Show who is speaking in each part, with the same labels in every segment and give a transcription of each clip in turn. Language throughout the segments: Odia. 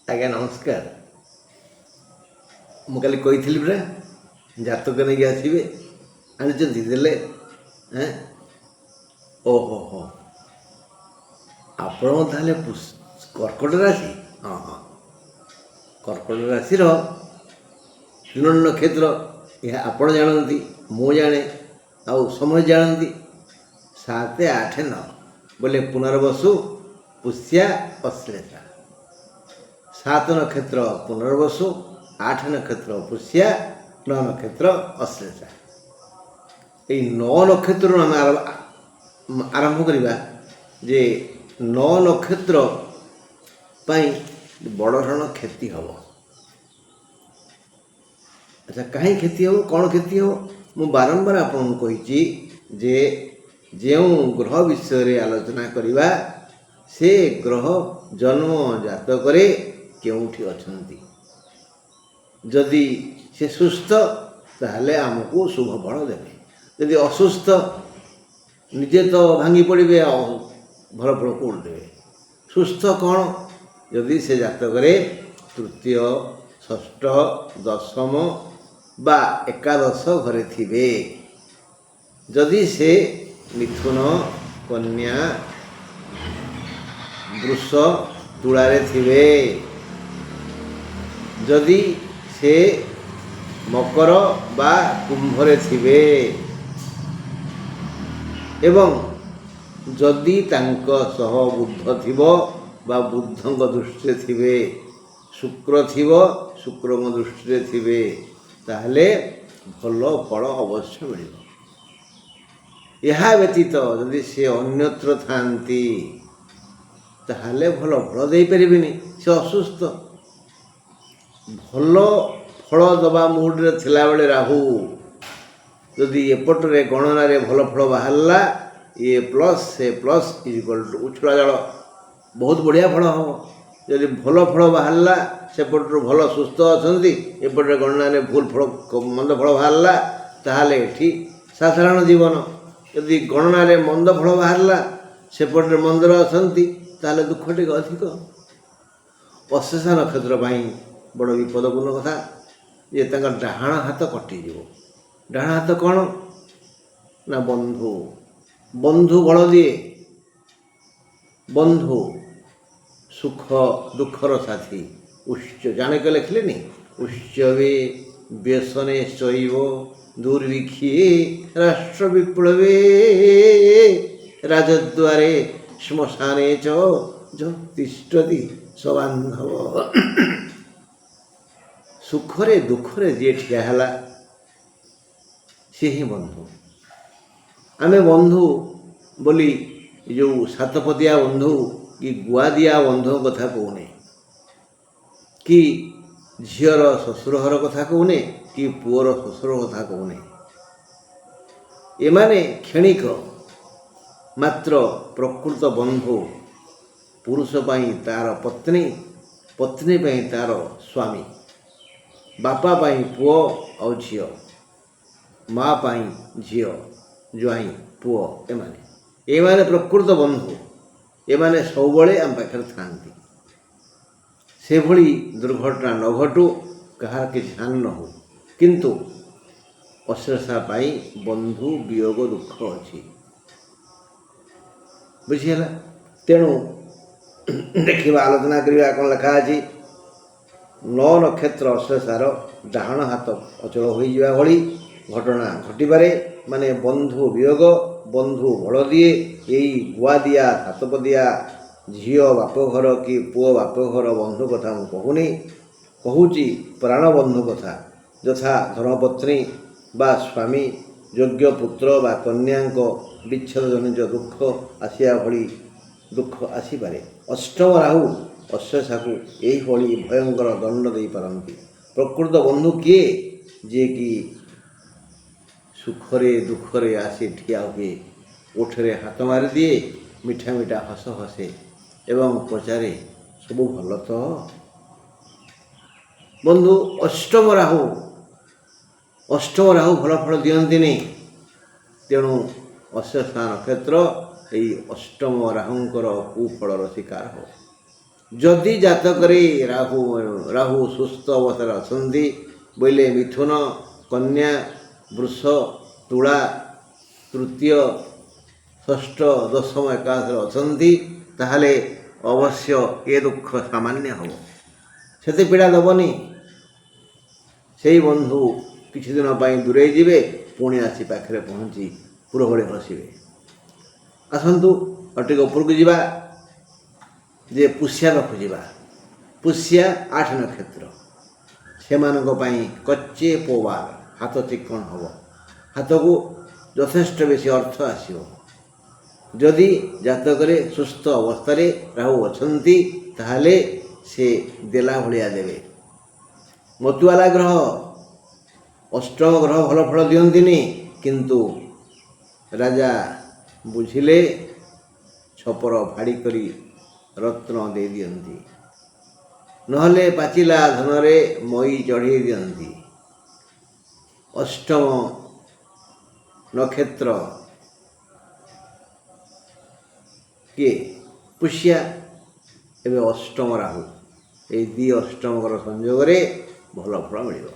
Speaker 1: ଆଜ୍ଞା ନମସ୍କାର। ମୁଁ କାଲି କହିଥିଲି ପରା ଜାତକ ନେଇକି ଆସିବେ, ଆଣିଛନ୍ତି ଦେଲେ? ଓହୋ ହୋ, ଆପଣଙ୍କ ତାହେଲେ କର୍କଟ ରାଶି? ହଁ ହଁ, କର୍କଟ ରାଶିର 3 ନକ୍ଷତ୍ର। ଏହା ଆପଣ ଜାଣନ୍ତି, ମୁଁ ଜାଣେ, ଆଉ ସମସ୍ତେ ଜାଣନ୍ତି। 7, 8, 9 ବୋଲେ ପୁନର୍ବସୁ, ପୁଷ୍ୟା, ଅଶ୍ଳେଷା। 7 ନକ୍ଷତ୍ର ପୁନର୍ବସୁ, 8 ନକ୍ଷତ୍ର ପୁଷ୍ୟା, 9 ନକ୍ଷତ୍ର ଅଶ୍ଳେଷା। এই 9 ନକ୍ଷତ୍ରରୁ ଆମେ ଆରମ୍ଭ କରିବା ଯେ 9 ନକ୍ଷତ୍ର ପାଇଁ ବଡ଼ ଧରଣ କ୍ଷତି ହେବ। ଆଚ୍ଛା, କାହିଁ କ୍ଷତି ହେବ, କ'ଣ କ୍ଷତି ହେବ? ମୁଁ ବାରମ୍ବାର ଆପଣଙ୍କୁ କହିଛି ଯେ ଯେଉଁ ଗ୍ରହ ବିଷୟରେ ଆଲୋଚନା କରିବା ସେ ଗ୍ରହ ଜନ୍ମ ଜାତକରେ କେଉଁଠି ଅଛନ୍ତି। ଯଦି ସେ ସୁସ୍ଥ ତାହେଲେ ଆମକୁ ଶୁଭ ଫଳ ଦେବେ, ଯଦି ଅସୁସ୍ଥ ନିଜେ ତ ଭାଙ୍ଗି ପଡ଼ିବେ, ଆଉ ଭଲ ଫଳ କେଉଁଠି ଦେବେ। ସୁସ୍ଥ କ'ଣ? ଯଦି ସେ ଜାତକରେ ତୃତୀୟ, ଷଷ୍ଠ, ଦଶମ ବା ଏକାଦଶ ଘରେ ଥିବେ, ଯଦି ସେ ମିଥୁନ, କନ୍ୟା, ବୃଷ, ତୁଳାରେ ଥିବେ, ଯଦି ସେ ମକର ବା କୁମ୍ଭରେ ଥିବେ, ଏବଂ ଯଦି ତାଙ୍କ ସହ ବୁଧ ଥିବ ବା ବୁଧଙ୍କ ଦୃଷ୍ଟିରେ ଥିବେ, ଶୁକ୍ର ଥିବ, ଶୁକ୍ରଙ୍କ ଦୃଷ୍ଟିରେ ଥିବେ, ତାହେଲେ ଭଲ ଫଳ ଅବଶ୍ୟ ମିଳିବ। ଏହା ବ୍ୟତୀତ ଯଦି ସେ ଅନ୍ୟତ୍ର ଥାନ୍ତି ତାହେଲେ ଭଲ ଫଳ ଦେଇପାରିବେନି, ସେ ଅସୁସ୍ଥ। ଭଲ ଫଳ ଦେବା ମୁଡ଼ରେ ଥିଲାବେଳେ ରାହୁ ଯଦି ଏପଟରେ ଗଣନାରେ ଭଲ ଫଳ ବାହାରିଲା, ଏ ପ୍ଲସ୍ ସେ ପ୍ଲସ୍ ଇଜିକ୍ୱାଲ୍ ଟୁ ଉଛୁଳା ଜଳ, ବହୁତ ବଢ଼ିଆ ଫଳ ହେବ। ଯଦି ଭଲ ଫଳ ବାହାରିଲା, ସେପଟରୁ ଭଲ ସୁସ୍ଥ ଅଛନ୍ତି, ଏପଟରେ ଗଣନାରେ ଭୁଲ ଫଳ, ମନ୍ଦ ଫଳ ବାହାରିଲା, ତାହେଲେ ଏଠି ସାଧାରଣ ଜୀବନ। ଯଦି ଗଣନାରେ ମନ୍ଦ ଫଳ ବାହାରିଲା, ସେପଟରେ ମନ୍ଦରେ ଅଛନ୍ତି, ତାହେଲେ ଦୁଃଖ ଟିକେ ଅଧିକ। ଅଶ୍ଳେଷା ନକ୍ଷତ୍ର ପାଇଁ ବଡ଼ ବିପଦପୂର୍ଣ୍ଣ କଥା ଯେ ତାଙ୍କ ଡାହାଣ ହାତ କଟିଯିବ। ଡାହାଣ ହାତ କ'ଣ ନା ବନ୍ଧୁ, ବନ୍ଧୁ ବଳ ଦିଏ। ବନ୍ଧୁ ସୁଖ ଦୁଃଖର ସାଥୀ। ଜାଣକେ ଲେଖିଲେନି, ଉତ୍ସବେ ବ୍ୟସନେ ଶୈବ ଦୁର୍ଭିକ୍ଷେ ରାଷ୍ଟ୍ର ବିପ୍ଳବେ ରାଜଦ୍ୱାରେ ଶ୍ମଶାନେ ଚ ତିଷ୍ଠତି ସବାନ୍ଧବ। ସୁଖରେ ଦୁଃଖରେ ଯିଏ ଠିଆ ହେଲା ସିଏ ହିଁ ବନ୍ଧୁ। ଆମେ ବନ୍ଧୁ ବୋଲି ଯେଉଁ ସାତପଦିଆ ବନ୍ଧୁ କି ଗୁଆଦିଆ ବନ୍ଧୁଙ୍କ କଥା କହୁନେ, କି ଝିଅର ଶ୍ୱଶୁର ଘର କଥା କହୁନେ, କି ପୁଅର ଶ୍ୱଶୁର କଥା କହୁନେ। ଏମାନେ କ୍ଷଣିକ ମାତ୍ର। ପ୍ରକୃତ ବନ୍ଧୁ ପୁରୁଷ ପାଇଁ ତା'ର ପତ୍ନୀ, ପତ୍ନୀ ପାଇଁ ତା'ର ସ୍ୱାମୀ, ବାପା ପାଇଁ ପୁଅ ଆଉ ଝିଅ, ମା ପାଇଁ ଝିଅ, ଜ୍ୱାଇଁ, ପୁଅ। ଏମାନେ ପ୍ରକୃତ ବନ୍ଧୁ। ଏମାନେ ସବୁବେଳେ ଆମ ପାଖରେ ଥାଆନ୍ତି। ସେଭଳି ଦୁର୍ଘଟଣା ନ ଘଟୁ, କାହାର କିଛି ହାନି ନ ହେଉ। କିନ୍ତୁ ଅଶ୍ଳେଷା ପାଇଁ ବନ୍ଧୁ ବିୟୋଗ ଦୁଃଖ ଅଛି, ବୁଝିହେଲା। ତେଣୁ ଦେଖିବା, ଆଲୋଚନା କରିବା କ'ଣ ଲେଖା ଅଛି। 9 ନକ୍ଷତ୍ର ଅଶ୍ଳେଷାର ଡାହାଣ ହାତ ଅଚଳ ହୋଇଯିବା ଭଳି ଘଟଣା ଘଟିପାରେ। ମାନେ ବନ୍ଧୁ ବିୟୋଗ, ବନ୍ଧୁ ବଳ ଦିଏ। ଏଇ ଗୁଆଦିଆ ସାତପଦିଆ ଝିଅ ବାପଘର କି ପୁଅ ବାପଘର ବନ୍ଧୁ କଥା ମୁଁ କହୁନି, କହୁଛି ପ୍ରାଣ ବନ୍ଧୁ କଥା। ଯଥା ଧର୍ମପତ୍ନୀ ବା ସ୍ୱାମୀ, ଯୋଗ୍ୟ ପୁତ୍ର ବା କନ୍ୟାଙ୍କ ବିଚ୍ଛେଦ ଜନିତ ଦୁଃଖ ଆସିବା ଭଳି ଦୁଃଖ ଆସିପାରେ। ଅଷ୍ଟମ ରାହୁ ଅଶ୍ଳେଷାକୁ ଏହିଭଳି ଭୟଙ୍କର ଦଣ୍ଡ ଦେଇପାରନ୍ତି। ପ୍ରକୃତ ବନ୍ଧୁ କିଏ? ଯିଏକି ସୁଖରେ ଦୁଃଖରେ ଆସି ଠିଆ ହୁଏ, ଓଠରେ ହାତ ମାରିଦିଏ, ମିଠା ମିଠା ହସ ହସେ ଏବଂ ପଚାରେ ସବୁ ଭଲ ତ? ବନ୍ଧୁ ଅଷ୍ଟମ ରାହୁ ଭଲ ଫଳ ଦିଅନ୍ତିନି। ତେଣୁ ଅଶ୍ଳେଷା ନକ୍ଷତ୍ର ଏହି ଅଷ୍ଟମ ରାହୁଙ୍କର କୁଫଳର ଶିକାର ହେବ। ଯଦି ଜାତକରେ ରାହୁ ରାହୁ ସୁସ୍ଥ ଅବସ୍ଥାରେ ଅଛନ୍ତି ବୋଇଲେ ମିଥୁନ, କନ୍ୟା, ବୃଷ, ତୁଳା, ତୃତୀୟ, ଷଷ୍ଠ, ଦଶମ, ଏକାଦଶରେ ଅଛନ୍ତି, ତାହେଲେ ଅବଶ୍ୟ ଏ ଦୁଃଖ ସାମାନ୍ୟ ହେବ, ସେତେ ପୀଡ଼ା ଦେବନି। ସେଇ ବନ୍ଧୁ କିଛି ଦିନ ପାଇଁ ଦୂରେଇ ଯିବେ, ପୁଣି ଆସି ପାଖରେ ପହଞ୍ଚି ପୁରଭଳି ହସିବେ। ଆସନ୍ତୁ ଆଉ ଟିକେ ଉପରକୁ ଯିବା, ଯେ ପୁଷ୍ୟା ପାଖକୁ ଯିବା। ପୁଷ୍ୟା 8 ନକ୍ଷତ୍ର, ସେମାନଙ୍କ ପାଇଁ କଚ୍ଚେ ପୋବାର, ହାତ ଚିକ୍କଣ ହେବ, ହାତକୁ ଯଥେଷ୍ଟ ବେଶୀ ଅର୍ଥ ଆସିବ। ଯଦି ଜାତକରେ ସୁସ୍ଥ ଅବସ୍ଥାରେ ରାହୁ ଅଛନ୍ତି ତାହେଲେ ସେ ଦେଲା ଭଳିଆ ଦେବେ। ମତୁଆଲା ଗ୍ରହ, ଅଷ୍ଟମ ଗ୍ରହ ଭଲ ଫଳ ଦିଅନ୍ତିନି, କିନ୍ତୁ ରାଜା ବୁଝିଲେ ଛପର ଫାଡ଼ି କରି ରତ୍ନ ଦେଇ ଦିଅନ୍ତି, ନହେଲେ ପାଚିଲା ଧନରେ ମଇ ଚଢ଼େଇ ଦିଅନ୍ତି। ଅଷ୍ଟମ ନକ୍ଷତ୍ର କିଏ? ପୁଷ୍ୟା, ଏବେ ଅଷ୍ଟମ ରାହୁ, ଏଇ ଦୁଇ ଅଷ୍ଟମଙ୍କର ସଂଯୋଗରେ ଭଲ ଫଳ ମିଳିବ।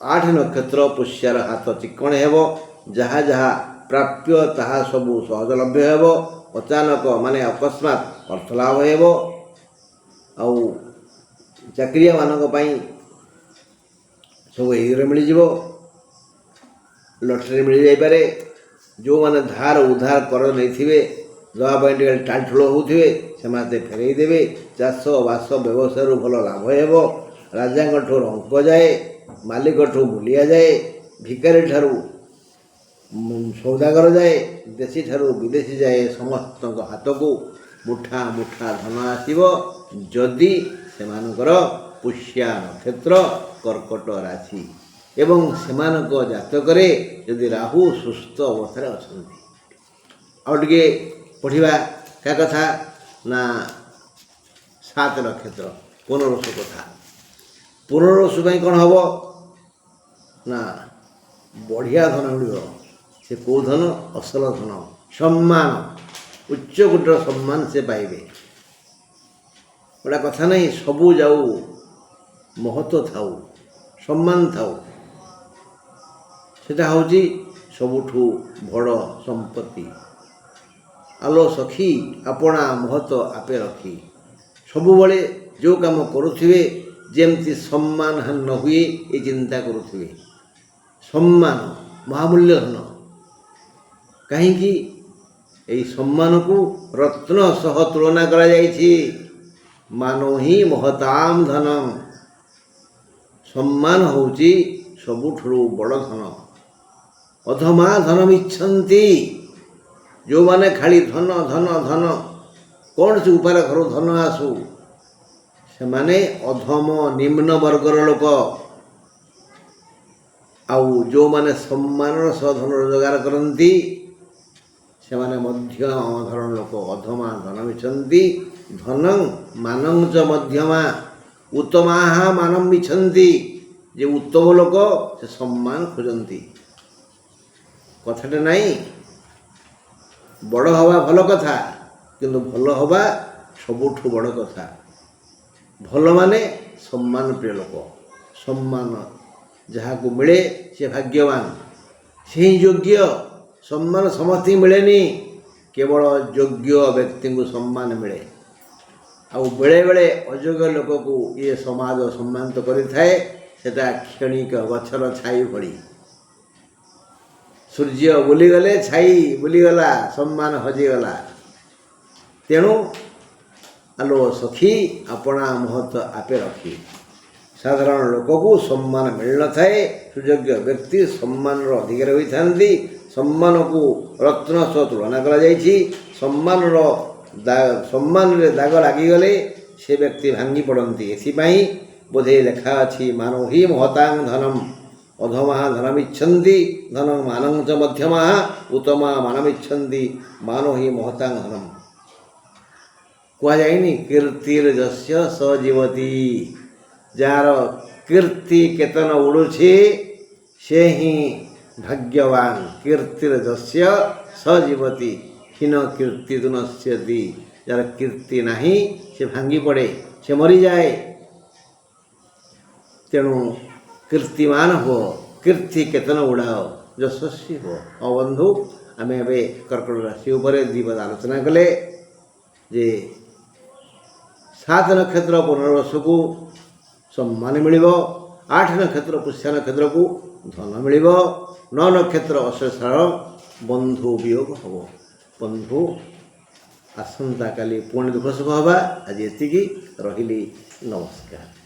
Speaker 1: 8 ନକ୍ଷତ୍ର ପୁଷ୍ୟାର ହାତ ଚିକ୍କଣ ହେବ, ଯାହା ଯାହା ପ୍ରାପ୍ୟ ତାହା ସବୁ ସହଜଲଭ୍ୟ ହେବ। ଅଚାନକ ମାନେ ଅକସ୍ମାତ୍ ଅର୍ଥଲାଭ ହେବ। ଆଉ ଚାକିରିଆମାନଙ୍କ ପାଇଁ ସବୁ ଏଇରେ ମିଳିଯିବ, ଲଟେରୀ ମିଳିଯାଇପାରେ। ଯେଉଁମାନେ ଧାର ଉଧାର କର ନେଇଥିବେ, ଦେବା ପାଇଁ ଟିକେ ଟାଳଠୁଳ ହେଉଥିବେ, ସେମାନେ ଫେରେଇ ଦେବେ। ଚାଷ ବାସ ବ୍ୟବସାୟରୁ ଭଲ ଲାଭ ହେବ। ରାଜାଙ୍କଠୁ ରଙ୍କ ଯାଏ, ମାଲିକଠୁ ମୂଲିଆ ଯାଏ, ଭିକାରୀ ଠାରୁ ସୌଦାଗର ଯାଏ, ଦେଶୀ ଠାରୁ ବିଦେଶୀ ଯାଏ, ସମସ୍ତଙ୍କ ହାତକୁ ମୁଠା ମୁଠା ଧନ ଆସିବ, ଯଦି ସେମାନଙ୍କର ପୁଷ୍ୟା ନକ୍ଷତ୍ର, କର୍କଟ ରାଶି ଏବଂ ସେମାନଙ୍କ ଜାତକରେ ଯଦି ରାହୁ ସୁସ୍ଥ ଅବସ୍ଥାରେ ଅଛନ୍ତି। ଆଉ ଟିକେ ପଢ଼ିବା କାହା କଥା ନା 7 ନକ୍ଷତ୍ର ପୁନର୍ବସୁ କଥା। ପୁନର୍ବସୁ ପାଇଁ କ'ଣ ହେବ ନା ବଢ଼ିଆ ଧନ ମିଳିବ। ସେ କେଉଁ ଧନ? ଅସଲ ଧନ, ସମ୍ମାନ, ଉଚ୍ଚ କୋଟିର ସମ୍ମାନ ସେ ପାଇବେ। ଗୋଟା କଥା ନାହିଁ, ସବୁ ଯାଉ, ମହତ୍ଵ ଥାଉ, ସମ୍ମାନ ଥାଉ, ସେଟା ହେଉଛି ସବୁଠୁ ବଡ଼ ସମ୍ପତ୍ତି। ଆଲୋ ସଖୀ ଆପଣା ମହତ ଆପେ ରଖି, ସବୁବେଳେ ଯେଉଁ କାମ କରୁଥିବେ ଯେମିତି ସମ୍ମାନ ହାନି ନ ହୁଏ ଏ ଚିନ୍ତା କରୁଥିବେ। ସମ୍ମାନ ମହାମୂଲ୍ୟ ଧନ। କାହିଁକି? ଏହି ସମ୍ମାନକୁ ରତ୍ନ ସହ ତୁଳନା କରାଯାଇଛି। ମାନୋ ହିଁ ମହତାମ୍ ଧନମ୍। ସମ୍ମାନ ହେଉଛି ସବୁଠାରୁ ବଡ଼ ଧନ। ଅଧମା ଧନମିଚ୍ଛନ୍ତି, ଯେଉଁମାନେ ଖାଲି ଧନ ଧନ ଧନ, କୌଣସି ଉପାୟରେ ଘରୁ ଧନ ଆସୁ, ସେମାନେ ଅଧମ ନିମ୍ନ ବର୍ଗର ଲୋକ। ଆଉ ଯେଉଁମାନେ ସମ୍ମାନର ସହ ଧନ ରୋଜଗାର କରନ୍ତି ସେମାନେ ମଧ୍ୟମ ଧରଣ ଲୋକ। ଅଧମା ଧନମିଚ୍ଛନ୍ତି ଧନଂ ମାନଂ ଚ ମଧ୍ୟମା ଉତ୍ତମାଃ ମାନଂ ମିଚ୍ଛନ୍ତି। ଯେ ଉତ୍ତମ ଲୋକ ସେ ସମ୍ମାନ ଖୋଜନ୍ତି। କଥାଟା ନାହିଁ, ବଡ଼ ହେବା ଭଲ କଥା, କିନ୍ତୁ ଭଲ ହେବା ସବୁଠୁ ବଡ଼ କଥା। ଭଲ ମାନେ ସମ୍ମାନ ପ୍ରିୟ ଲୋକ। ସମ୍ମାନ ଯାହାକୁ ମିଳେ ସେ ଭାଗ୍ୟବାନ, ସେ ହିଁ ଯୋଗ୍ୟ। ସମ୍ମାନ ସମସ୍ତଙ୍କୁ ମିଳେନି, କେବଳ ଯୋଗ୍ୟ ବ୍ୟକ୍ତିଙ୍କୁ ସମ୍ମାନ ମିଳେ। ଆଉ ବେଳେବେଳେ ଅଯୋଗ୍ୟ ଲୋକକୁ ଇଏ ସମାଜ ସମ୍ମାନିତ କରିଥାଏ। ସେଟା କ୍ଷଣିକ ଗଛର ଛାଇ ଭଳି। ସୂର୍ଯ୍ୟ ବୁଲିଗଲେ ଛାଇ ବୁଲିଗଲା, ସମ୍ମାନ ହଜିଗଲା। ତେଣୁ ଆଲୋ ସଖୀ ଆପଣା ମହତ ଆପେ ରଖି। ସାଧାରଣ ଲୋକକୁ ସମ୍ମାନ ମିଳିନଥାଏ। ସୁଯୋଗ୍ୟ ବ୍ୟକ୍ତି ସମ୍ମାନର ଅଧିକାରୀ ହୋଇଥାନ୍ତି। ସମ୍ମାନକୁ ରତ୍ନ ସହ ତୁଳନା କରାଯାଇଛି। ସମ୍ମାନରେ ଦାଗ ଲାଗିଗଲେ ସେ ବ୍ୟକ୍ତି ଭାଙ୍ଗି ପଡ଼ନ୍ତି। ଏଥିପାଇଁ ବୋଧେ ଲେଖା ଅଛି ମାନୋ ହି ମହତାଂ ଧନମ୍ ଅଧମା ଧନମିଚ୍ଛନ୍ତି ଧନଂ ମାନଂ ଚ ମଧ୍ୟମା ଉତ୍ତମା ମାନମିଚ୍ଛନ୍ତି ମାନୋ ହି ମହତାଂ ଧନମ୍। କୁହାଯାଇନି କୀର୍ତ୍ତିର୍ ଯସ୍ୟ ସ ଜୀବତି। ଯାହାର କୀର୍ତ୍ତି କେତନ ଉଡ଼ୁଛି ସେ ହିଁ ଭାଗ୍ୟବାନ। କୀର୍ତ୍ତିର୍ ଯସ୍ୟ ସ ଜୀବତି। ହୀନ କୀର୍ତ୍ତି ତୁ ନଶ୍ୟତି, ଯାହାର କୀର୍ତ୍ତି ନାହିଁ ସେ ଭାଙ୍ଗି ପଡ଼େ, ସେ ମରିଯାଏ। ତେଣୁ କୀର୍ତ୍ତିମାନ ହୁଅ, କୀର୍ତ୍ତି କେତନ ଉଡ଼ାଅ, ଯଶସ୍ୱୀ ହୁଅ। ହଁ ବନ୍ଧୁ, ଆମେ ଏବେ କର୍କଟ ରାଶି ଉପରେ ଦ୍ୱିପଦ ଆଲୋଚନା କଲେ ଯେ 7 ନକ୍ଷତ୍ର ପୁନର୍ବସକୁ ସମ୍ମାନ ମିଳିବ, 8 ନକ୍ଷତ୍ର ପୁଷ୍ୟ ନକ୍ଷତ୍ରକୁ ଧନ ମିଳିବ, 9 ନକ୍ଷତ୍ର ଅଶ୍ଳେଷାର ବନ୍ଧୁ ବିୟୋଗ ହେବ। ବନ୍ଧୁ, ଆସନ୍ତାକାଲି ପୁଣି ଦୁଃଖ ସୁଖ ହେବା। ଆଜି ଏତିକି, ରହିଲି, ନମସ୍କାର।